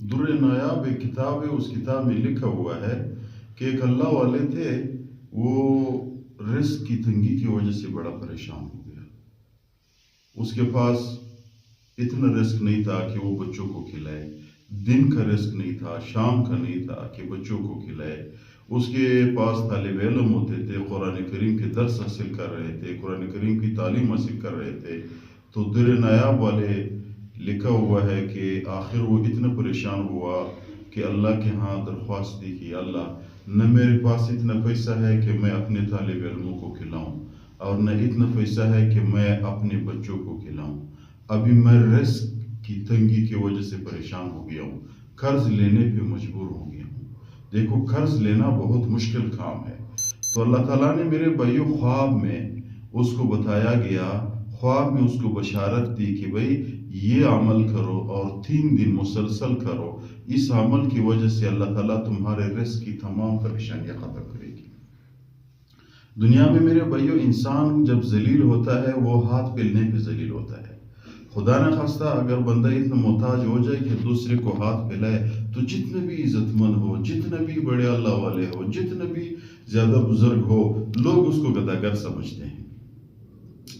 در نایاب ایک کتاب ہے، اس کتاب میں لکھا ہوا ہے کہ ایک اللہ والے تھے، وہ رزق کی تنگی کی وجہ سے بڑا پریشان ہو گیا۔ اس کے پاس اتنا رزق نہیں تھا کہ وہ بچوں کو کھلائے، دن کا رزق نہیں تھا، شام کا نہیں تھا کہ بچوں کو کھلائے۔ اس کے پاس طالب علم ہوتے تھے، قرآن کریم کے درس حاصل کر رہے تھے، قرآن کریم کی تعلیم حاصل کر رہے تھے۔ تو در نایاب والے لکھا ہوا ہے کہ آخر وہ اتنا پریشان ہوا کہ اللہ کے ہاں درخواست دی کہ اللہ، نہ میرے پاس اتنا پیسہ ہے کہ میں اپنے طالب علموں کو کھلاؤں، اور نہ اتنا پیسہ ہے کہ میں اپنے بچوں کو کھلاؤں۔ ابھی میں رزق کی تنگی کی وجہ سے پریشان ہو گیا ہوں، قرض لینے پہ مجبور ہو گیا ہوں۔ دیکھو، قرض لینا بہت مشکل کام ہے۔ تو اللہ تعالیٰ نے میرے بھائیو خواب میں اس کو بتایا گیا، خواب میں اس کو بشارت دی کہ بھئی یہ عمل کرو اور 3 دن مسلسل کرو، اس عمل کی وجہ سے اللہ تعالیٰ تمہارے رزق کی تمام پریشانیاں ختم کرے گی۔ دنیا میں میرے بھائیو انسان جب ذلیل ہوتا ہے وہ ہاتھ پھیلنے پہ ذلیل ہوتا ہے۔ خدا نہ خواستہ اگر بندہ اتنا محتاج ہو جائے کہ دوسرے کو ہاتھ پھیلائے، تو جتنے بھی عزت مند ہو، جتنے بھی بڑے اللہ والے ہو، جتنے بھی زیادہ بزرگ ہو، لوگ اس کو گداگر سمجھتے ہیں۔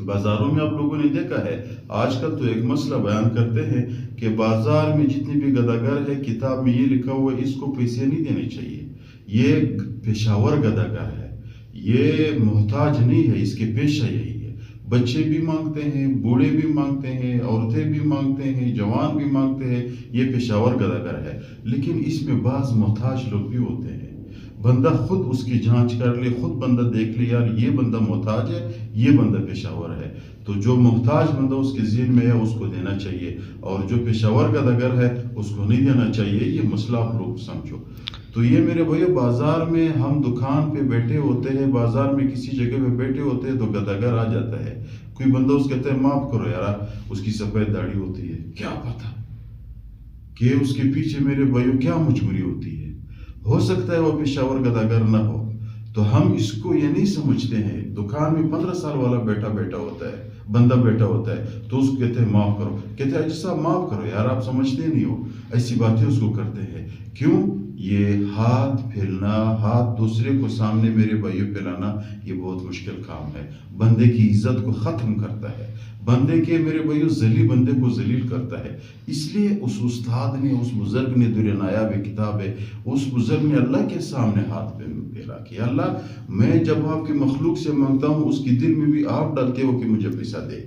بازاروں میں آپ لوگوں نے دیکھا ہے، آج کل تو ایک مسئلہ بیان کرتے ہیں کہ بازار میں جتنی بھی گداگر ہے، کتاب میں یہ لکھا ہوا ہے اس کو پیسے نہیں دینے چاہیے، یہ پیشاور گداگر ہے، یہ محتاج نہیں ہے، اس کے پیشہ یہی ہے۔ بچے بھی مانگتے ہیں، بوڑھے بھی مانگتے ہیں، عورتیں بھی مانگتے ہیں، جوان بھی مانگتے ہیں، یہ پیشاور گداگر ہے۔ لیکن اس میں بعض محتاج لوگ بھی ہوتے ہیں، بندہ خود اس کی جانچ کر لے، خود بندہ دیکھ لے، یار یہ بندہ محتاج ہے، یہ بندہ پیشاور ہے، تو جو محتاج بندہ اس کے ذہن میں ہے اس کو دینا چاہیے، اور جو پیشاور گداگر ہے اس کو نہیں دینا چاہیے۔ یہ مسئلہ آپ لوگ سمجھو۔ تو یہ میرے بھائیو، بازار میں ہم دکان پہ بیٹھے ہوتے ہیں، بازار میں کسی جگہ پہ بیٹھے ہوتے ہیں تو گداگر آ جاتا ہے، کوئی بندہ اس کہتا ہے معاف کرو یار، اس کی سفید داڑھی ہوتی ہے، کیا پتہ کہ اس کے پیچھے میرے بھائیو کیا مجبوری ہوتی ہے۔ ہو سکتا ہے وہ پیشاور گداگر نہ ہو، تو ہم اس کو یہ نہیں سمجھتے ہیں۔ دکان میں 15 سال والا بیٹھا ہوتا ہے، بندہ بیٹھا ہوتا ہے، تو اس کو کہتے ہیں معاف کرو، کہتے ہیں صاحب معاف کرو یار، آپ سمجھتے نہیں ہو، ایسی باتیں اس کو کرتے ہیں۔ کیوں؟ یہ ہاتھ پھیلنا، ہاتھ دوسرے کو سامنے میرے بھائیوں پھیلانا، یہ بہت مشکل کام ہے، بندے کی عزت کو ختم کرتا ہے، بندے کے میرے بھائیوں ذلیل بندے کو ذلیل کرتا ہے۔ اس لیے اس استاد نے، اس بزرگ نے، در نایاب کتاب ہے، اس بزرگ نے اللہ کے سامنے ہاتھ پھیلا کہ اللہ، میں جب آپ کی مخلوق سے مانگتا ہوں، اس کی دل میں بھی آپ ڈالتے ہو کہ مجھے پیسہ دے،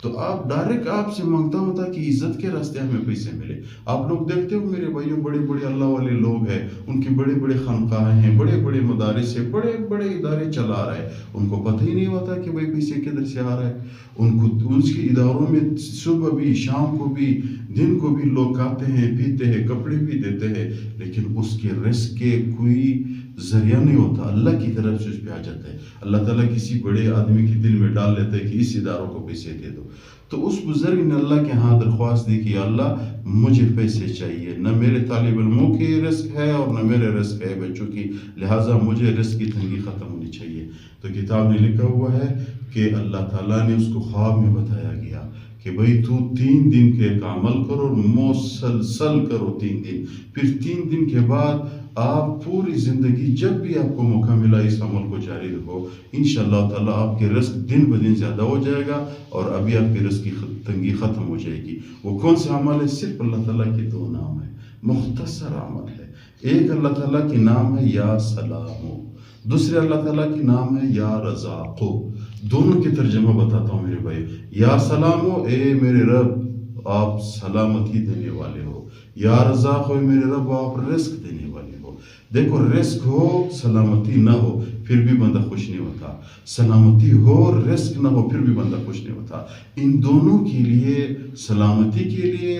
تو آپ ڈائریکٹ آپ سے مانگتا ہوں تاکہ عزت کے راستے ہمیں پیسے ملے۔ آپ لوگ دیکھتے ہو میرے بھائیوں، بڑے بڑے اللہ والے لوگ ہیں، ان کی بڑے بڑے خانقاہیں ہیں، بڑے بڑے مدارس ہیں، بڑے بڑے ادارے چلا رہے ہیں، ان کو پتہ ہی نہیں ہوتا کہ بھائی پیسے کدھر سے آ رہا ہے۔ ان کو اس کے اداروں میں صبح بھی، شام کو بھی، دن کو بھی لوگ کھاتے ہیں، پیتے ہیں، کپڑے بھی دیتے ہیں، لیکن اس کے رزق کے کوئی ذریعہ نہیں ہوتا، اللہ کی طرف سے اس پہ آ جاتا ہے۔ اللہ تعالیٰ کسی بڑے آدمی کے دل میں ڈال لیتا ہے کہ اس اداروں کو پیسے دے دو۔ تو اس بزرگ نے اللہ کے ہاں درخواست دی کہ اللہ، مجھے پیسے چاہیے، نہ میرے طالب علموں کی رزق ہے اور نہ میرے رزق ہے بچوں کی، لہٰذا مجھے رزق کی تنگی ختم ہونی چاہیے۔ تو کتاب میں لکھا ہوا ہے کہ اللہ تعالیٰ نے اس کو خواب میں بتایا گیا کہ بھئی تو 3 دن کے ایک عمل کرو، مسلسل کرو 3 دن، پھر 3 دن کے بعد آپ پوری زندگی جب بھی آپ کو موقع ملا اس عمل کو جاری رکھو، انشاءاللہ تعالیٰ آپ کے رزق دن بدن زیادہ ہو جائے گا، اور ابھی آپ کی رزق کی تنگی ختم ہو جائے گی۔ وہ کون سے عمل ہے؟ صرف اللہ تعالیٰ کے 2 نام ہیں، مختصر عمل ہے۔ ایک اللہ تعالیٰ کی نام ہے یا سلام، دوسرے اللہ تعالیٰ کی نام ہے یا رزاق۔ دونوں کی ترجمہ بتاتا ہوں میرے بھائی۔ یا سلام ہو، اے میرے رب آپ سلامتی دینے والے ہو، یا رزاق ہو، میرے رب آپ رزق دینے والے ہو۔ دیکھو، رزق ہو سلامتی نہ ہو پھر بھی بندہ خوش نہیں ہوتا، سلامتی ہو رزق نہ ہو پھر بھی بندہ خوش نہیں ہوتا۔ ان دونوں کے لیے، سلامتی کے لیے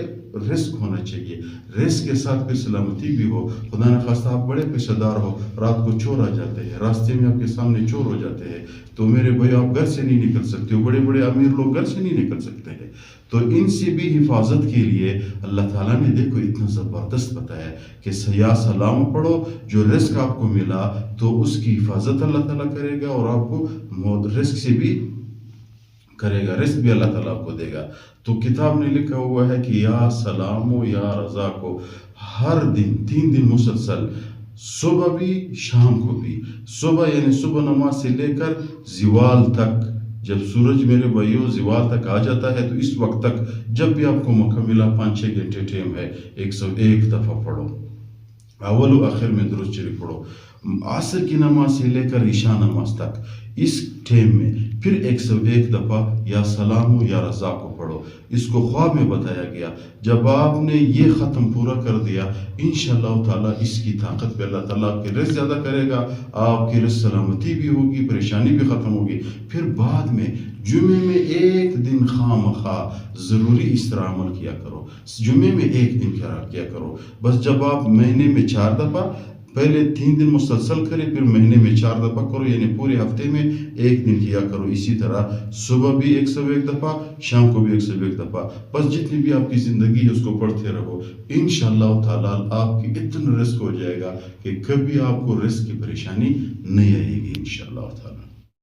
رزق ہونا چاہیے، رزق کے ساتھ پھر سلامتی بھی ہو۔ خدا نہ خواستہ آپ بڑے پیشہ دار ہو، رات کو چور آ جاتے ہیں، راستے میں آپ کے سامنے چور ہو جاتے ہیں، تو میرے بھائی آپ گھر سے نہیں نکل سکتے ہو، بڑے بڑے امیر لوگ گھر سے نہیں نکل سکتے ہیں، تو ان سے بھی حفاظت کے لیے اللہ تعالیٰ نے دیکھو اتنا زبردست بتایا کہ یا سلام پڑھو، جو رزق آپ کو ملا تو اس کی حفاظت اللہ تعالیٰ کرے گا، اور آپ کو رزق سے بھی کرے گا، رزق بھی اللہ تعالیٰ آپ کو دے گا. تو کتاب نے لکھا ہوا ہے کہ یا سلام و یا رضا کو ہر دن 3 دن مسلسل، صبح بھی شام کو بھی. صبح یعنی صبح نماز سے لے کر زوال تک، جب سورج میرے بھائیوں زوال تک آ جاتا ہے تو اس وقت تک جب بھی آپ کو موقع ملا 5-6 گھنٹے ٹائم ہے، 101 دفعہ پڑھو. اول و آخر میں درود شریف پڑھو. عصر کی نماز سے لے کر عشاء نماز تک اس ٹائم میں پھر 101 دفعہ یا سلام و یا رضا کو پڑھو. اس کو خواب میں بتایا گیا. جب آپ نے یہ ختم پورا کر دیا انشاءاللہ تعالیٰ اس کی طاقت پہ اللہ تعالیٰ آپ کے رزق زیادہ کرے گا، آپ کی رزق سلامتی بھی ہوگی، پریشانی بھی ختم ہوگی. پھر بعد میں جمعے میں 1 دن خواہ ضروری اس طرح عمل کیا کرو. جمعے میں 1 دن کیا کرو. بس جب آپ مہینے میں 4 دفعہ، پہلے 3 دن مسلسل کریں، پھر مہینے میں 4 دفعہ کرو، یعنی پورے ہفتے میں 1 دن کیا کرو. اسی طرح صبح بھی 101 دفعہ، شام کو بھی 101 دفعہ. بس جتنی بھی آپ کی زندگی ہے اس کو پڑھتے رہو. انشاءاللہ تعالیٰ آپ کی اتنا رزق ہو جائے گا کہ کبھی آپ کو رزق کی پریشانی نہیں آئے گی انشاءاللہ تعالیٰ.